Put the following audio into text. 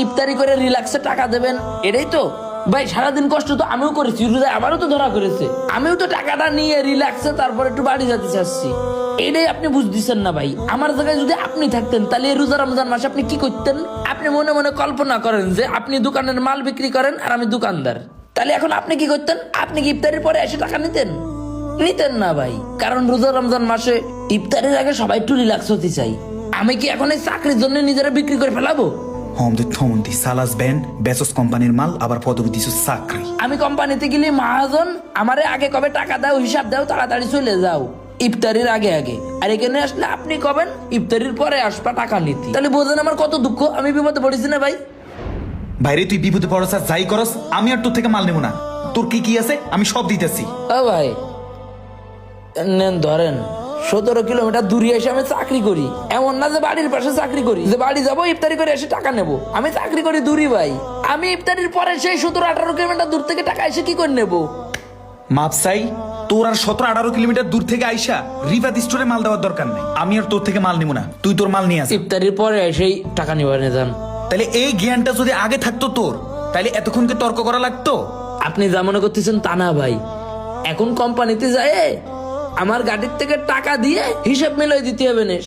ইফতারি করে রিল্যাক্সে টাকা দেবেন, এটাই তো ভাই। সারাদিন কষ্ট তো আমিও করেছি, রোজায় আমারও তো ধরা করেছে, আমিও তো টাকাটা নিয়ে রিল্যাক্সে তারপর একটু বাড়ি যেতে চাচ্ছি। এটাই আপনি বুঝতেছেন না ভাই। আমার জায়গায় যদি আপনি থাকতেন তাহলে এই রোজা রমজান মাসে আপনি কি করতেন? আপনি মনে মনে কল্পনা করেন যে আপনি দোকানের মাল বিক্রি করেন আর আমি দোকানদার, তাহলে এখন আপনি কি করতেন? আপনি কি ইফতারির পরে এসে টাকা নিতেন? নিতেন না ভাই। কারণ রোজা রমজান মাসে ইফতারের আগে সবাই একটু রিল্যাক্স হতে চাই। আমি কি এখন এই চাকরির জন্য নিজেরা বিক্রি করে ফেলাবো? থমন্তি সালাস ব্যান্ড বেসস কোম্পানির মাল আবার পদবি দিছো চাকরি। আমি কোম্পানিতে গেলে মহাজন আমারে আগে কবে টাকা দাও, হিসাব দাও, তাড়াতাড়ি চলে যাও ইফতারির আগে আগে। আর এখানে আসলে আপনি কবেন ইফতারির পরে আসবা টাকা নিতে। তাহলে বোঝেন আমার কত দুঃখ, আমি বিপদে পড়েছি না ভাই। ভাইরে তুই বিপদে পড়ছ আর যাই করস, আমি আর তোর থেকে মাল নেব না। তোর কি কি আছে আমি সব দিতেছি। ও ভাই নেন ধরেন, 17 কিলোমিটার দূরে এসে আমি চাকরি করি। এমন না যে বাড়ির পাশে চাকরি করি যে বাড়ি যাবো ইফতারি করে এসে টাকা নেবো। আমি চাকরি করি দূরে ভাই। আমি ইফতারির পরে সেই 17-18 কিলোমিটার দূর থেকে টাকা এসে কি করে নেবো? মাপসাই তোর আর 17-18 কিলোমিটার দূর থেকে আইসা রিভাত স্টোরে মাল দেওয়ার দরকার নেই। আমি আর তোর থেকে মাল নিব না, তুই তোর মাল নিয়ে আস। ইফতারির পরে এসেই টাকা নিবানে যান। তাহলে এই জ্ঞানটা যদি আগে থাকতো তোর, তাহলে এতক্ষণকে তর্ক করা লাগতো? আপনি যা মনে করতেছেন তা না ভাই। এখন কোম্পানিতে যায় আমার গাড়ির থেকে টাকা দিয়ে হিসাব মিলাই দিতে হবে না।